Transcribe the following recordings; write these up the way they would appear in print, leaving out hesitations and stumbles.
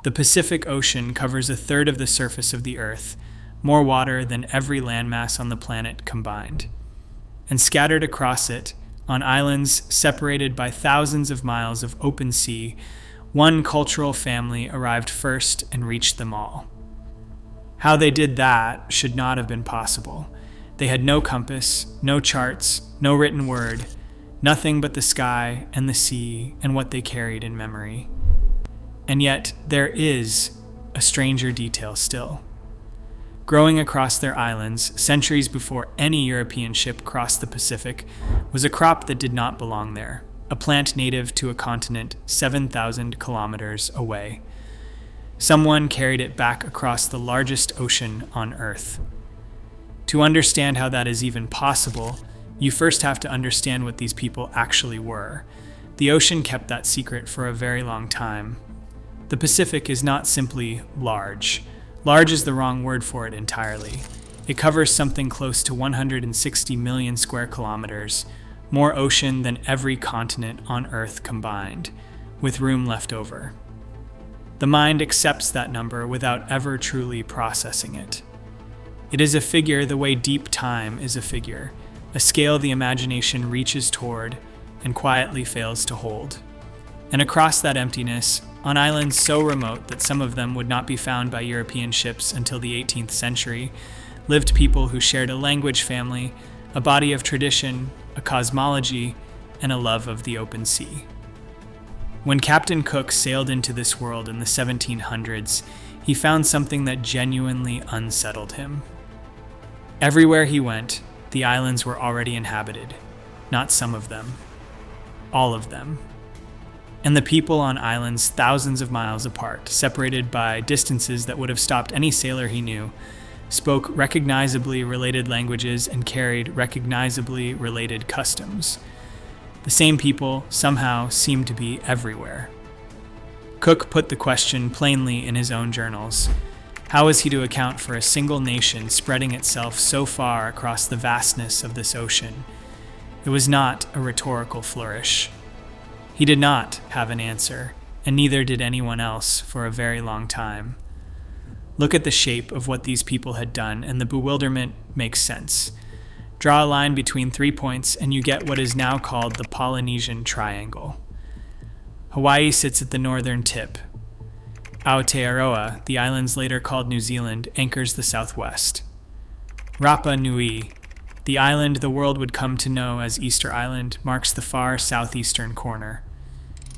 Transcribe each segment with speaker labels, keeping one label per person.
Speaker 1: The Pacific Ocean covers a third of the surface of the Earth, more water than every landmass on the planet combined. And scattered across it, on islands separated by thousands of miles of open sea, one cultural family arrived first and reached them all. How they did that should not have been possible. They had no compass, no charts, no written word, nothing but the sky and the sea and what they carried in memory. And yet there is a stranger detail still. Growing across their islands, centuries before any European ship crossed the Pacific, was a crop that did not belong there, a plant native to a continent 7,000 kilometers away. Someone carried it back across the largest ocean on Earth. To understand how that is even possible, you first have to understand what these people actually were. The ocean kept that secret for a very long time. The Pacific is not simply large. Large is the wrong word for it entirely. It covers something close to 160 million square kilometers, more ocean than every continent on Earth combined, with room left over. The mind accepts that number without ever truly processing it. It is a figure the way deep time is a figure, a scale the imagination reaches toward and quietly fails to hold. And across that emptiness, on islands so remote that some of them would not be found by European ships until the 18th century, lived people who shared a language family, a body of tradition, a cosmology, and a love of the open sea. When Captain Cook sailed into this world in the 1700s, he found something that genuinely unsettled him. Everywhere he went, the islands were already inhabited. Not some of them. All of them. And the people on islands thousands of miles apart, separated by distances that would have stopped any sailor he knew, spoke recognizably related languages and carried recognizably related customs. The same people somehow seemed to be everywhere. Cook put the question plainly in his own journals. How was he to account for a single nation spreading itself so far across the vastness of this ocean? It was not a rhetorical flourish. He did not have an answer, and neither did anyone else for a very long time. Look at the shape of what these people had done, and the bewilderment makes sense. Draw a line between 3 points, and you get what is now called the Polynesian Triangle. Hawaii sits at the northern tip. Aotearoa, the islands later called New Zealand, anchors the southwest. Rapa Nui, the island the world would come to know as Easter Island, marks the far southeastern corner.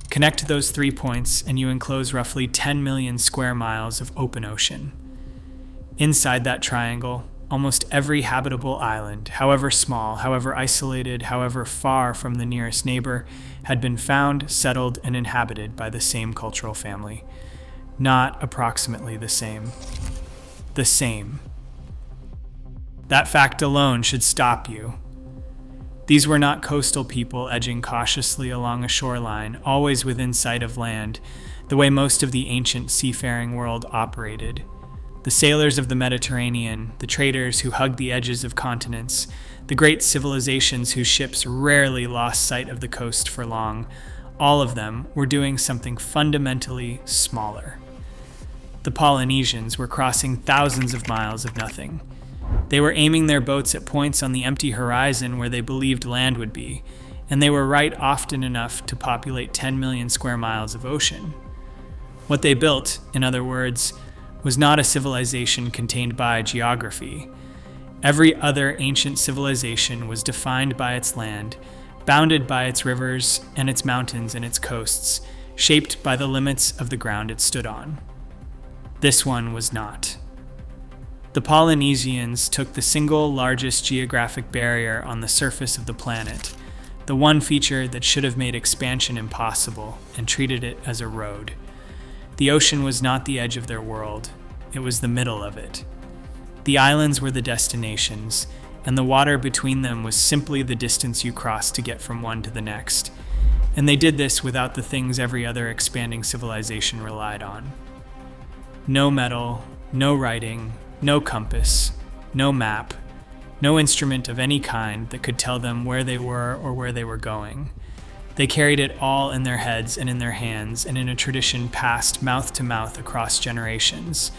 Speaker 1: Connect those 3 points, and you enclose roughly 10 million square miles of open ocean. Inside that triangle, almost every habitable island, however small, however isolated, however far from the nearest neighbor, had been found, settled, and inhabited by the same cultural family. Not approximately the same. The same. That fact alone should stop you. These were not coastal people edging cautiously along a shoreline, always within sight of land, the way most of the ancient seafaring world operated. The sailors of the Mediterranean, the traders who hugged the edges of continents, the great civilizations whose ships rarely lost sight of the coast for long, all of them were doing something fundamentally smaller. The Polynesians were crossing thousands of miles of nothing. They were aiming their boats at points on the empty horizon where they believed land would be, and they were right often enough to populate 10 million square miles of ocean. What they built, in other words, was not a civilization contained by geography. Every other ancient civilization was defined by its land, bounded by its rivers and its mountains and its coasts, shaped by the limits of the ground it stood on. This one was not. The Polynesians took the single largest geographic barrier on the surface of the planet, the one feature that should have made expansion impossible, and treated it as a road. The ocean was not the edge of their world, it was the middle of it. The islands were the destinations, and the water between them was simply the distance you crossed to get from one to the next. And they did this without the things every other expanding civilization relied on. No metal, no writing, no compass, no map, no instrument of any kind that could tell them where they were or where they were going. They carried it all in their heads and in their hands, and in a tradition passed mouth to mouth across generations.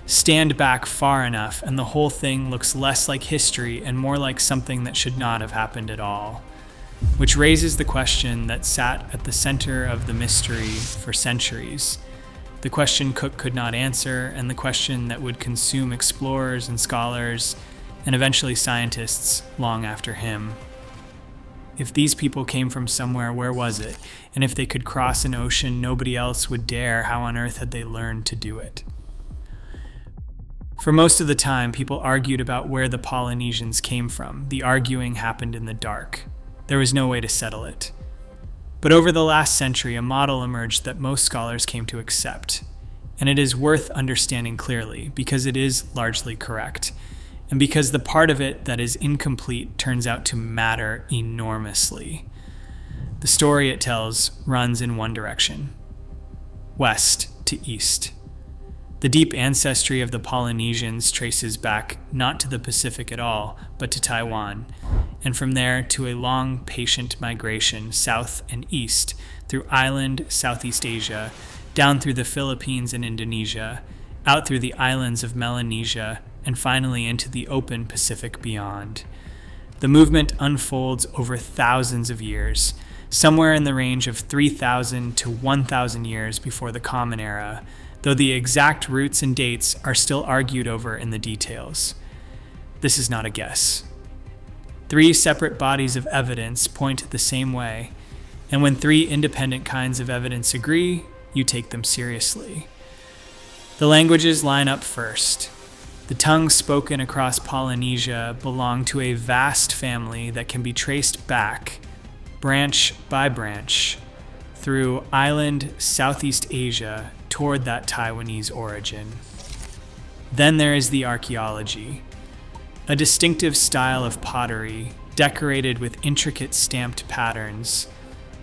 Speaker 1: Stand back far enough, and the whole thing looks less like history and more like something that should not have happened at all. Which raises the question that sat at the center of the mystery for centuries. The question Cook could not answer, and the question that would consume explorers and scholars, and eventually scientists long after him. If these people came from somewhere, where was it? And if they could cross an ocean nobody else would dare, how on earth had they learned to do it? For most of the time, people argued about where the Polynesians came from. The arguing happened in the dark. There was no way to settle it. But over the last century, a model emerged that most scholars came to accept. And it is worth understanding clearly, because it is largely correct. And because the part of it that is incomplete turns out to matter enormously. The story it tells runs in one direction: west to east. The deep ancestry of the Polynesians traces back not to the Pacific at all, but to Taiwan, and from there to a long, patient migration south and east through island Southeast Asia, down through the Philippines and Indonesia, out through the islands of Melanesia, and finally into the open Pacific beyond. The movement unfolds over thousands of years, somewhere in the range of 3,000 to 1,000 years before the Common Era, though the exact routes and dates are still argued over in the details. This is not a guess. 3 separate bodies of evidence point the same way, and when 3 independent kinds of evidence agree, you take them seriously. The languages line up first. The tongues spoken across Polynesia belong to a vast family that can be traced back, branch by branch, through island Southeast Asia toward that Taiwanese origin. Then there is the archaeology, a distinctive style of pottery decorated with intricate stamped patterns,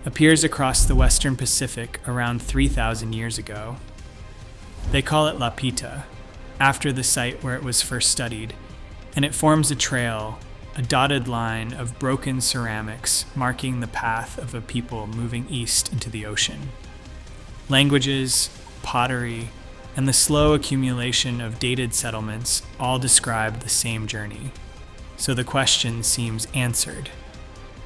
Speaker 1: appears across the Western Pacific around 3,000 years ago. They call it Lapita, after the site where it was first studied, and it forms a trail, a dotted line of broken ceramics marking the path of a people moving east into the ocean. Languages, pottery, and the slow accumulation of dated settlements all describe the same journey. So the question seems answered.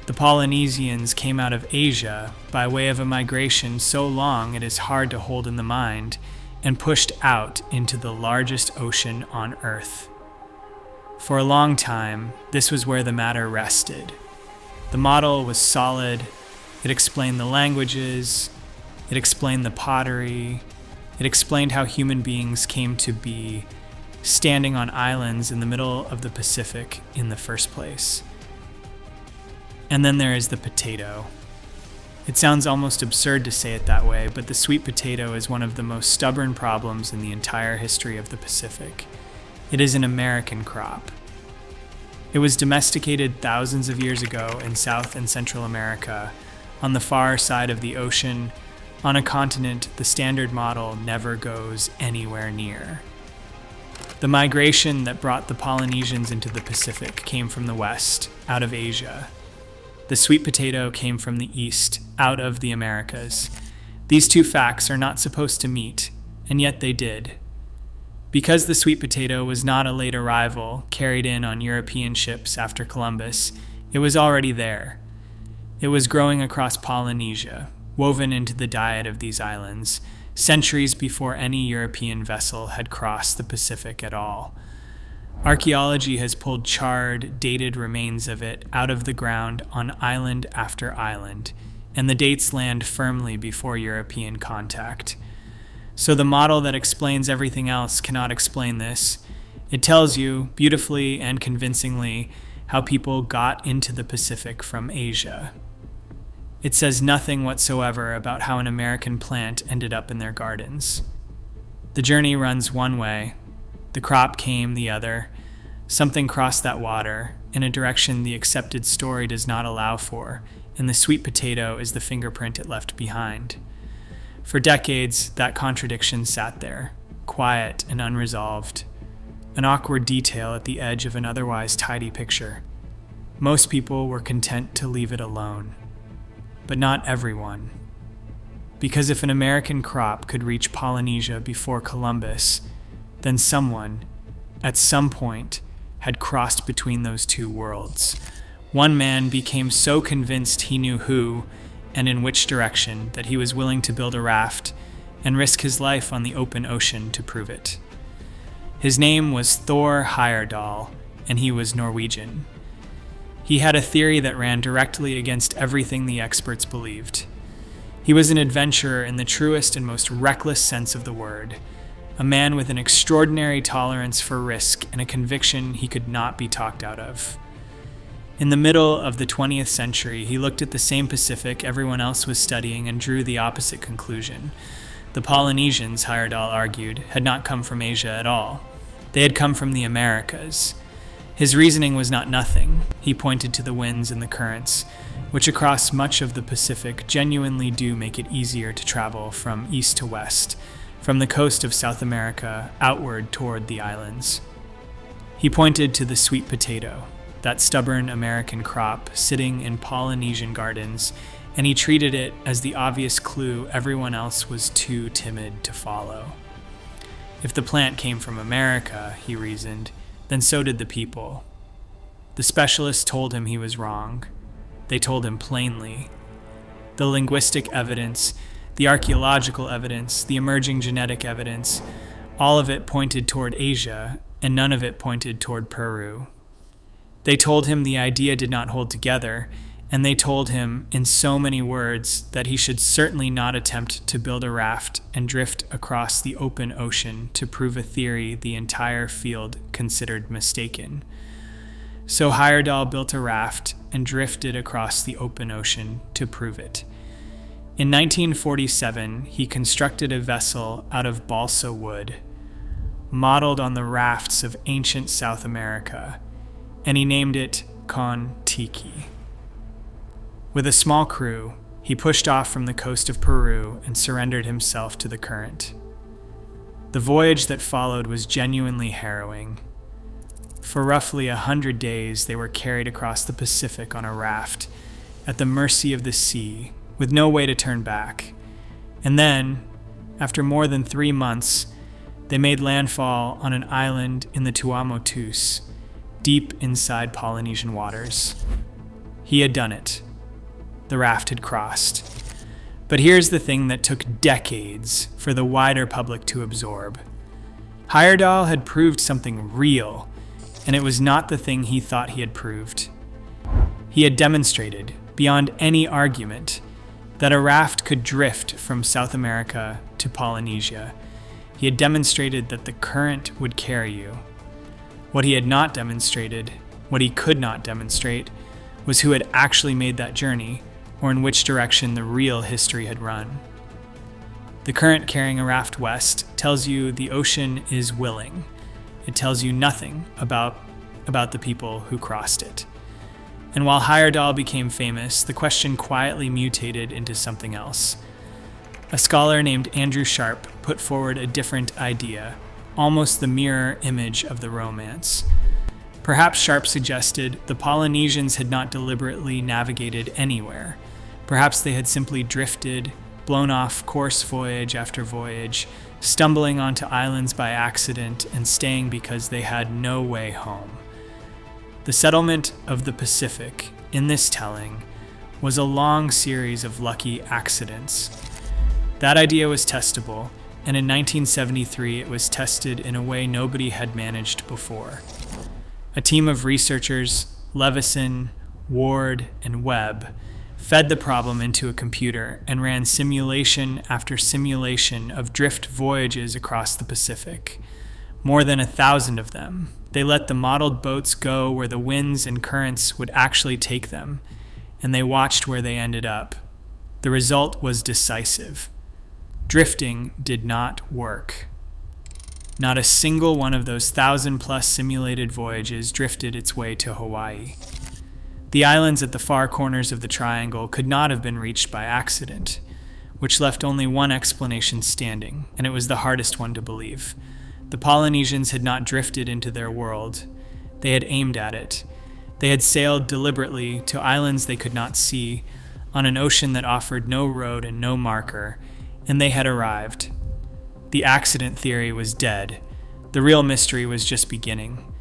Speaker 1: The Polynesians came out of Asia by way of a migration so long it is hard to hold in the mind, and pushed out into the largest ocean on Earth. For a long time, this was where the matter rested. The model was solid. It explained the languages. It explained the pottery. It explained how human beings came to be standing on islands in the middle of the Pacific in the first place. And then there is the potato. It sounds almost absurd to say it that way, but the sweet potato is one of the most stubborn problems in the entire history of the Pacific. It is an American crop. It was domesticated thousands of years ago in South and Central America, on the far side of the ocean, on a continent the standard model never goes anywhere near. The migration that brought the Polynesians into the Pacific came from the west, out of Asia. The sweet potato came from the east, out of the Americas. These two facts are not supposed to meet, and yet they did. Because the sweet potato was not a late arrival carried in on European ships after Columbus, it was already there. It was growing across Polynesia, woven into the diet of these islands, centuries before any European vessel had crossed the Pacific at all. Archaeology has pulled charred, dated remains of it out of the ground on island after island, and the dates land firmly before European contact. So the model that explains everything else cannot explain this. It tells you, beautifully and convincingly, how people got into the Pacific from Asia. It says nothing whatsoever about how an American plant ended up in their gardens. The journey runs one way. The crop came the other. Something crossed that water in a direction the accepted story does not allow for, and the sweet potato is the fingerprint it left behind. For decades, that contradiction sat there, quiet and unresolved, an awkward detail at the edge of an otherwise tidy picture. Most people were content to leave it alone. but not everyone. Because if an American crop could reach Polynesia before Columbus, then someone, at some point, had crossed between those two worlds. One man became so convinced he knew who and in which direction that he was willing to build a raft and risk his life on the open ocean to prove it. His name was Thor Heyerdahl, and he was Norwegian. He had a theory that ran directly against everything the experts believed. He was an adventurer in the truest and most reckless sense of the word, a man with an extraordinary tolerance for risk and a conviction he could not be talked out of. In the middle of the 20th century, he looked at the same Pacific everyone else was studying and drew the opposite conclusion. The Polynesians, Heyerdahl argued, had not come from Asia at all. They had come from the Americas. His reasoning was not nothing. He pointed to the winds and the currents, which across much of the Pacific genuinely do make it easier to travel from east to west, from the coast of South America outward toward the islands. He pointed to the sweet potato, that stubborn American crop sitting in Polynesian gardens, and he treated it as the obvious clue everyone else was too timid to follow. If the plant came from America, he reasoned, then so did the people. The specialists told him he was wrong. They told him plainly. The linguistic evidence, the archaeological evidence, the emerging genetic evidence, all of it pointed toward Asia, and none of it pointed toward Peru. They told him the idea did not hold together, and they told him in so many words that he should certainly not attempt to build a raft and drift across the open ocean to prove a theory the entire field considered mistaken. So Heyerdahl built a raft and drifted across the open ocean to prove it. In 1947, he constructed a vessel out of balsa wood, modeled on the rafts of ancient South America, and he named it Kon-Tiki. With a small crew, he pushed off from the coast of Peru and surrendered himself to the current. The voyage that followed was genuinely harrowing. For roughly 100 days, they were carried across the Pacific on a raft, at the mercy of the sea, with no way to turn back. And then, after more than 3 months, they made landfall on an island in the Tuamotus, deep inside Polynesian waters. He had done it. The raft had crossed. But here's the thing that took decades for the wider public to absorb. Heyerdahl had proved something real, and it was not the thing he thought he had proved. He had demonstrated, beyond any argument, that a raft could drift from South America to Polynesia. He had demonstrated that the current would carry you. What he had not demonstrated, what he could not demonstrate, was who had actually made that journey, or in which direction the real history had run. The current carrying a raft west tells you the ocean is willing. It tells you nothing about the people who crossed it. And while Heyerdahl became famous, the question quietly mutated into something else. A scholar named Andrew Sharp put forward a different idea, almost the mirror image of the romance. Perhaps Sharp suggested the Polynesians had not deliberately navigated anywhere. Perhaps they had simply drifted, blown off course voyage after voyage, stumbling onto islands by accident and staying because they had no way home. The settlement of the Pacific, in this telling, was a long series of lucky accidents. That idea was testable, and in 1973 it was tested in a way nobody had managed before. A team of researchers, Levison, Ward, and Webb, fed the problem into a computer and ran simulation after simulation of drift voyages across the Pacific. More than 1,000 of them. They let the modeled boats go where the winds and currents would actually take them, and they watched where they ended up. The result was decisive. Drifting did not work. Not a single one of those 1,000+ simulated voyages drifted its way to Hawaii. The islands at the far corners of the triangle could not have been reached by accident, which left only one explanation standing, and it was the hardest one to believe. The Polynesians had not drifted into their world. They had aimed at it. They had sailed deliberately to islands they could not see, on an ocean that offered no road and no marker, and they had arrived. The accident theory was dead. The real mystery was just beginning.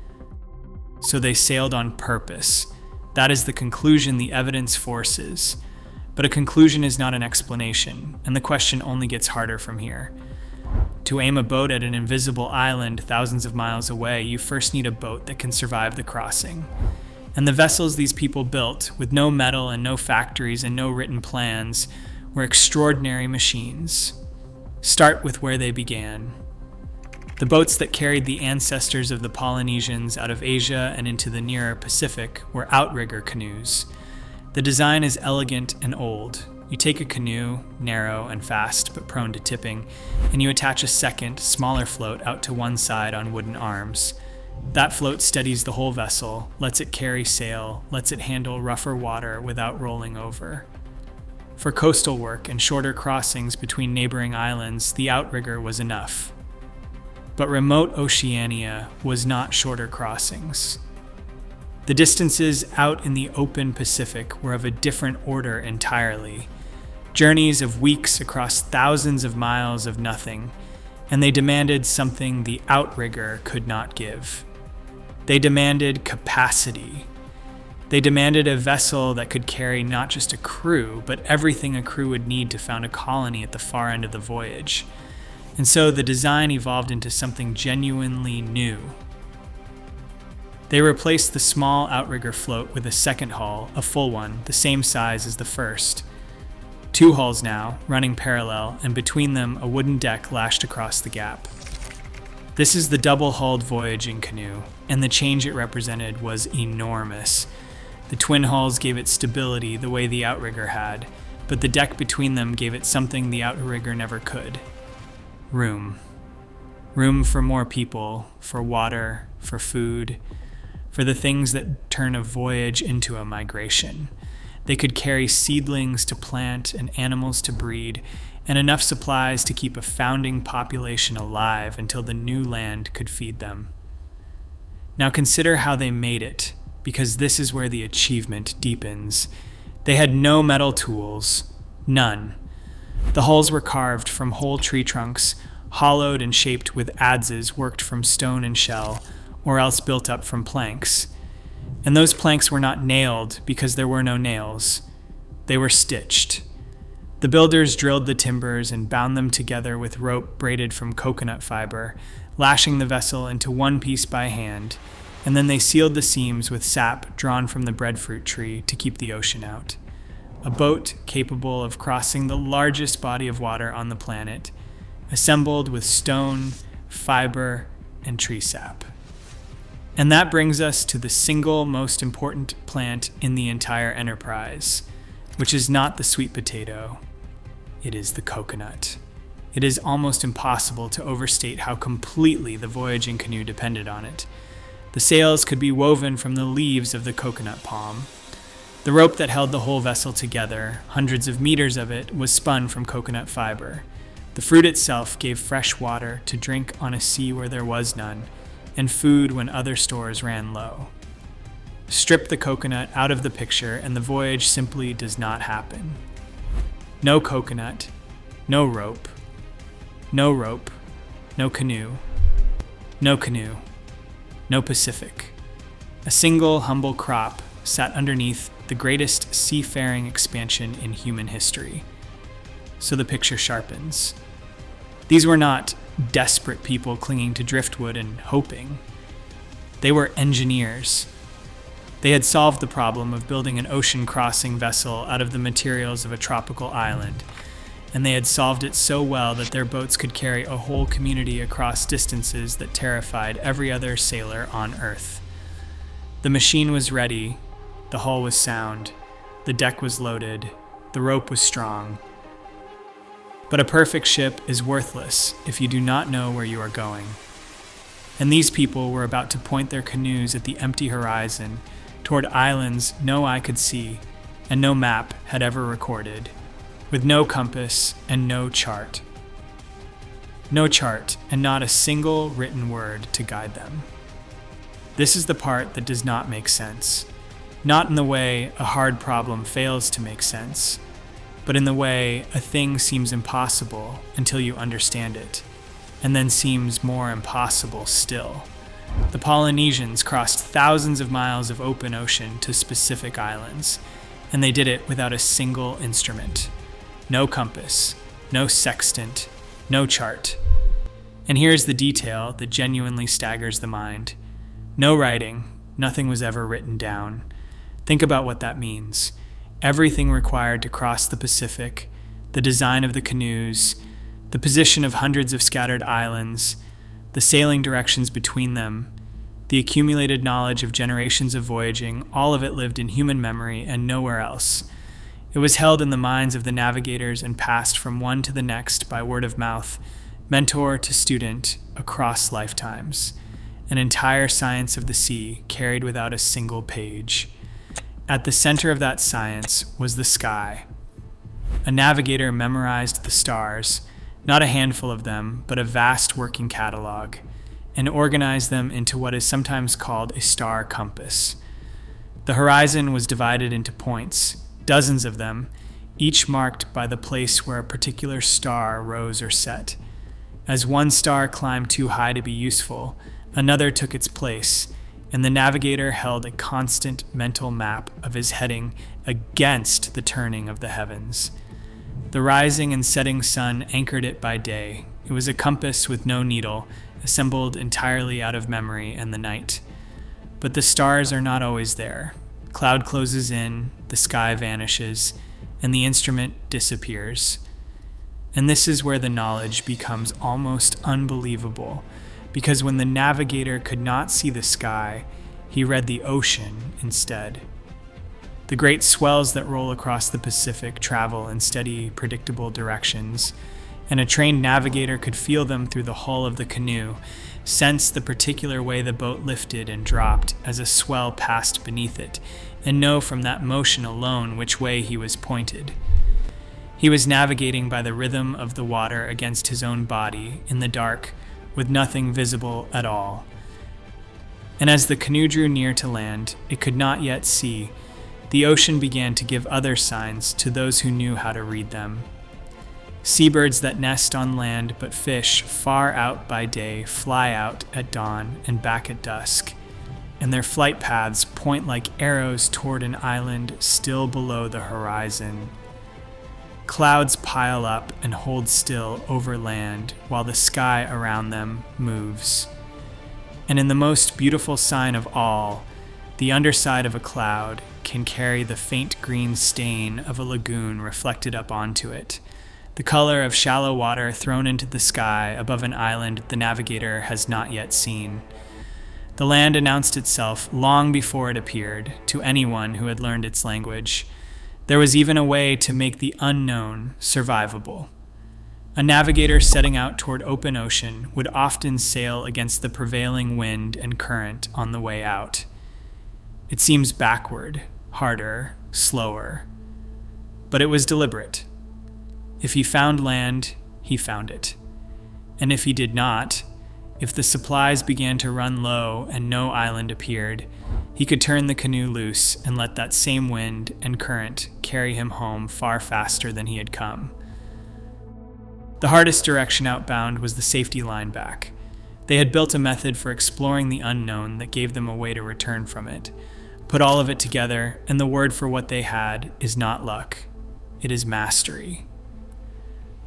Speaker 1: So they sailed on purpose. That is the conclusion the evidence forces. But a conclusion is not an explanation, and the question only gets harder from here. To aim a boat at an invisible island thousands of miles away, you first need a boat that can survive the crossing. And the vessels these people built, with no metal and no factories and no written plans, were extraordinary machines. Start with where they began. The boats that carried the ancestors of the Polynesians out of Asia and into the nearer Pacific were outrigger canoes. The design is elegant and old. You take a canoe, narrow and fast but prone to tipping, and you attach a second, smaller float out to one side on wooden arms. That float steadies the whole vessel, lets it carry sail, lets it handle rougher water without rolling over. For coastal work and shorter crossings between neighboring islands, the outrigger was enough. But remote Oceania was not shorter crossings. The distances out in the open Pacific were of a different order entirely. Journeys of weeks across thousands of miles of nothing, and they demanded something the outrigger could not give. They demanded capacity. They demanded a vessel that could carry not just a crew, but everything a crew would need to found a colony at the far end of the voyage. And so the design evolved into something genuinely new. They replaced the small outrigger float with a second hull, a full one, the same size as the first. 2 hulls now, running parallel, and between them a wooden deck lashed across the gap. This is the double-hulled voyaging canoe, and the change it represented was enormous. The twin hulls gave it stability the way the outrigger had, but the deck between them gave it something the outrigger never could. Room. Room for more people, for water, for food, for the things that turn a voyage into a migration. They could carry seedlings to plant and animals to breed, and enough supplies to keep a founding population alive until the new land could feed them. Now consider how they made it, because this is where the achievement deepens. They had no metal tools, none. The hulls were carved from whole tree trunks, hollowed and shaped with adzes worked from stone and shell, or else built up from planks. And those planks were not nailed because there were no nails. They were stitched. The builders drilled the timbers and bound them together with rope braided from coconut fiber, lashing the vessel into one piece by hand, and then they sealed the seams with sap drawn from the breadfruit tree to keep the ocean out. A boat capable of crossing the largest body of water on the planet, assembled with stone, fiber, and tree sap. And that brings us to the single most important plant in the entire enterprise, which is not the sweet potato. It is the coconut. It is almost impossible to overstate how completely the voyaging canoe depended on it. The sails could be woven from the leaves of the coconut palm. The rope that held the whole vessel together, hundreds of meters of it, was spun from coconut fiber. The fruit itself gave fresh water to drink on a sea where there was none, and food when other stores ran low. Strip the coconut out of the picture and the voyage simply does not happen. No coconut, no rope, no rope, no canoe, no canoe, no Pacific. A single humble crop sat underneath the greatest seafaring expansion in human history. So the picture sharpens. These were not desperate people clinging to driftwood and hoping. They were engineers. They had solved the problem of building an ocean-crossing vessel out of the materials of a tropical island, and they had solved it so well that their boats could carry a whole community across distances that terrified every other sailor on Earth. The machine was ready, the hull was sound, the deck was loaded, the rope was strong. But a perfect ship is worthless if you do not know where you are going. And these people were about to point their canoes at the empty horizon, toward islands no eye could see, and no map had ever recorded, with no compass and no chart. No chart, and not a single written word to guide them. This is the part that does not make sense. not in the way a hard problem fails to make sense, but in the way a thing seems impossible until you understand it, and then seems more impossible still. The Polynesians crossed thousands of miles of open ocean to specific islands, and they did it without a single instrument. No compass, no sextant, no chart. And here's the detail that genuinely staggers the mind. No writing, nothing was ever written down. Think about what that means. Everything required to cross the Pacific, the design of the canoes, the position of hundreds of scattered islands, the sailing directions between them, the accumulated knowledge of generations of voyaging, all of it lived in human memory and nowhere else. It was held in the minds of the navigators and passed from one to the next by word of mouth, mentor to student, across lifetimes. An entire science of the sea carried without a single page. At the center of that science was the sky. A navigator memorized the stars, not a handful of them, but a vast working catalog, and organized them into what is sometimes called a star compass. The horizon was divided into points, dozens of them, each marked by the place where a particular star rose or set. As one star climbed too high to be useful, another took its place, and the navigator held a constant mental map of his heading against the turning of the heavens. The rising and setting sun anchored it by day. It was a compass with no needle, assembled entirely out of memory and the night. But the stars are not always there. Cloud closes in, the sky vanishes, and the instrument disappears. And this is where the knowledge becomes almost unbelievable, because when the navigator could not see the sky, he read the ocean instead. The great swells that roll across the Pacific travel in steady, predictable directions, and a trained navigator could feel them through the hull of the canoe, sense the particular way the boat lifted and dropped as a swell passed beneath it, and know from that motion alone which way he was pointed. He was navigating by the rhythm of the water against his own body, in the dark, with nothing visible at all. And as the canoe drew near to land, it could not yet see. The ocean began to give other signs to those who knew how to read them. Seabirds that nest on land but fish far out by day fly out at dawn and back at dusk, and their flight paths point like arrows toward an island still below the horizon. Clouds pile up and hold still over land while the sky around them moves. And in the most beautiful sign of all, the underside of a cloud can carry the faint green stain of a lagoon reflected up onto it, the color of shallow water thrown into the sky above an island the navigator has not yet seen. The land announced itself long before it appeared to anyone who had learned its language. There was even a way to make the unknown survivable. A navigator setting out toward open ocean would often sail against the prevailing wind and current on the way out. It seems backward, harder, slower, but it was deliberate. If he found land, he found it. And if he did not, if the supplies began to run low and no island appeared, he could turn the canoe loose and let that same wind and current carry him home far faster than he had come. The hardest direction outbound was the safety line back. They had built a method for exploring the unknown that gave them a way to return from it. Put all of it together, and the word for what they had is not luck. It is mastery.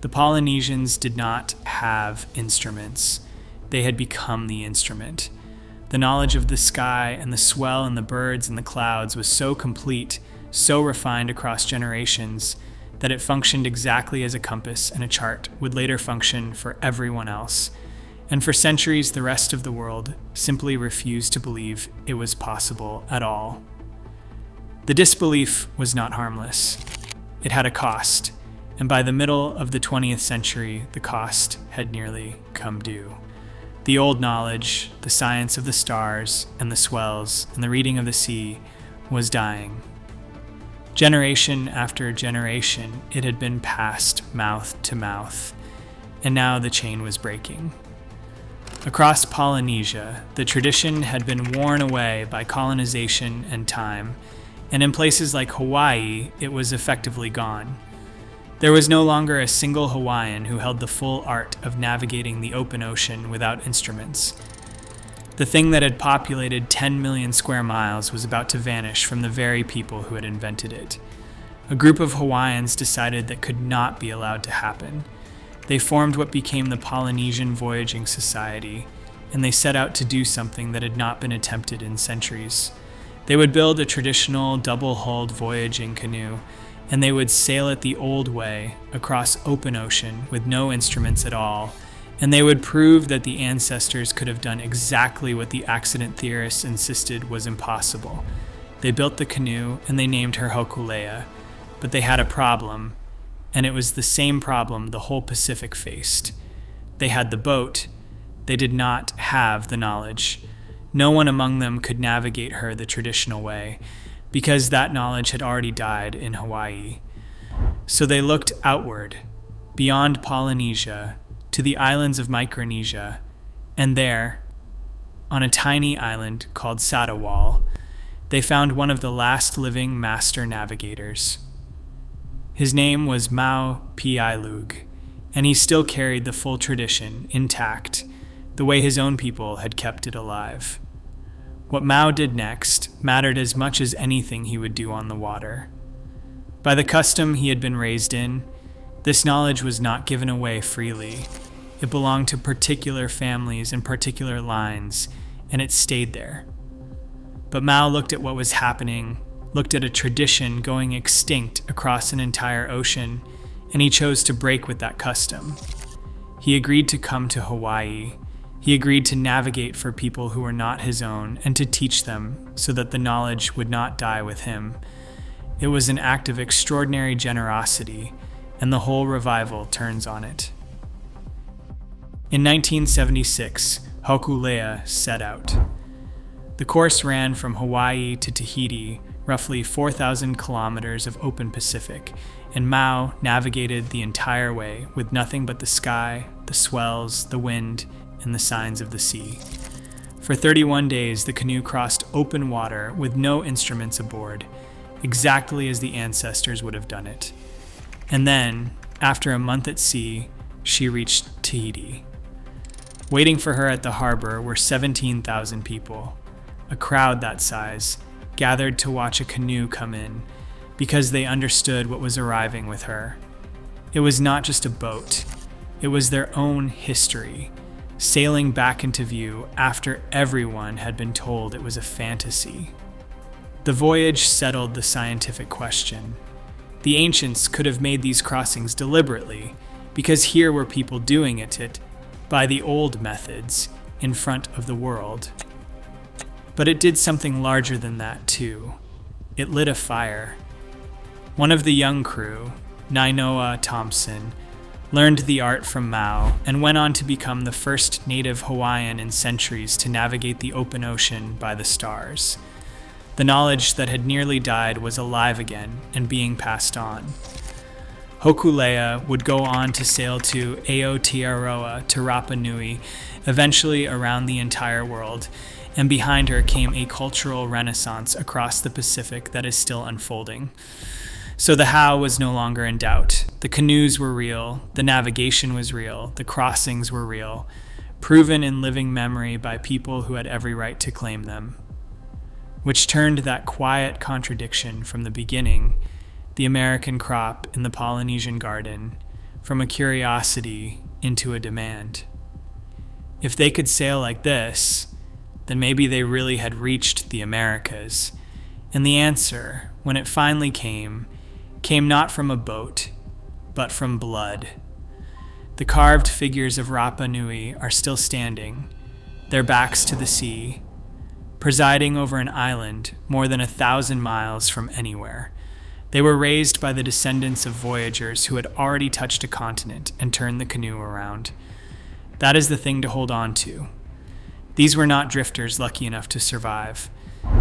Speaker 1: The Polynesians did not have instruments. They had become the instrument. The knowledge of the sky and the swell and the birds and the clouds was so complete, so refined across generations, that it functioned exactly as a compass and a chart would later function for everyone else. And for centuries, the rest of the world simply refused to believe it was possible at all. The disbelief was not harmless. It had a cost, and by the middle of the 20th century, the cost had nearly come due. The old knowledge, the science of the stars and the swells and the reading of the sea, was dying. Generation after generation, it had been passed mouth to mouth, and now the chain was breaking. Across Polynesia, the tradition had been worn away by colonization and time, and in places like Hawaii, it was effectively gone. There was no longer a single Hawaiian who held the full art of navigating the open ocean without instruments. The thing that had populated 10 million square miles was about to vanish from the very people who had invented it. A group of Hawaiians decided that could not be allowed to happen. They formed what became the Polynesian Voyaging Society, and they set out to do something that had not been attempted in centuries. They would build a traditional double-hulled voyaging canoe, and they would sail it the old way across open ocean with no instruments at all, and they would prove that the ancestors could have done exactly what the accident theorists insisted was impossible. They built the canoe, and they named her Hokulea, but they had a problem, and it was the same problem the whole Pacific faced. They had the boat. They did not have the knowledge. No one among them could navigate her the traditional way, because that knowledge had already died in Hawaii. So they looked outward, beyond Polynesia, to the islands of Micronesia, and there, on a tiny island called Satawal, they found one of the last living master navigators. His name was Mau Piailug, and he still carried the full tradition intact, the way his own people had kept it alive. What Mao did next mattered as much as anything he would do on the water. By the custom he had been raised in, this knowledge was not given away freely. It belonged to particular families and particular lines, and it stayed there. But Mao looked at what was happening, looked at a tradition going extinct across an entire ocean, and he chose to break with that custom. He agreed to come to Hawaii. He agreed to navigate for people who were not his own and to teach them so that the knowledge would not die with him. It was an act of extraordinary generosity, and the whole revival turns on it. In 1976, Hokulea set out. The course ran from Hawaii to Tahiti, roughly 4,000 kilometers of open Pacific, and Mao navigated the entire way with nothing but the sky, the swells, the wind, and the signs of the sea. For 31 days, the canoe crossed open water with no instruments aboard, exactly as the ancestors would have done it. And then, after a month at sea, she reached Tahiti. Waiting for her at the harbor were 17,000 people. A crowd that size gathered to watch a canoe come in because they understood what was arriving with her. It was not just a boat. It was their own history, sailing back into view after everyone had been told it was a fantasy. The voyage settled the scientific question. The ancients could have made these crossings deliberately, because here were people doing it by the old methods in front of the world. But it did something larger than that, too. It lit a fire. One of the young crew, Nainoa Thompson, learned the art from Mao and went on to become the first native Hawaiian in centuries to navigate the open ocean by the stars. The knowledge that had nearly died was alive again and being passed on. Hokulea would go on to sail to Aotearoa to Rapa Nui, eventually around the entire world, and behind her came a cultural renaissance across the Pacific that is still unfolding. So the how was no longer in doubt. The canoes were real, the navigation was real, the crossings were real, proven in living memory by people who had every right to claim them. Which turned that quiet contradiction from the beginning, the American crop in the Polynesian garden, from a curiosity into a demand. If they could sail like this, then maybe they really had reached the Americas. And the answer, when it finally came not from a boat, but from blood. The carved figures of Rapa Nui are still standing, their backs to the sea, presiding over an island more than 1,000 miles from anywhere. They were raised by the descendants of voyagers who had already touched a continent and turned the canoe around. That is the thing to hold on to. These were not drifters lucky enough to survive.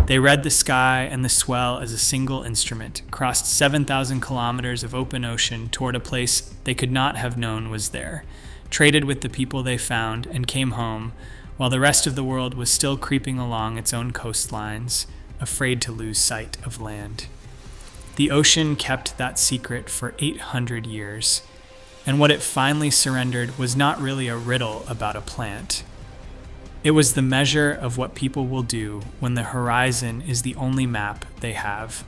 Speaker 1: They read the sky and the swell as a single instrument, crossed 7,000 kilometers of open ocean toward a place they could not have known was there, traded with the people they found, and came home, while the rest of the world was still creeping along its own coastlines, afraid to lose sight of land. The ocean kept that secret for 800 years, and what it finally surrendered was not really a riddle about a plant. It was the measure of what people will do when the horizon is the only map they have.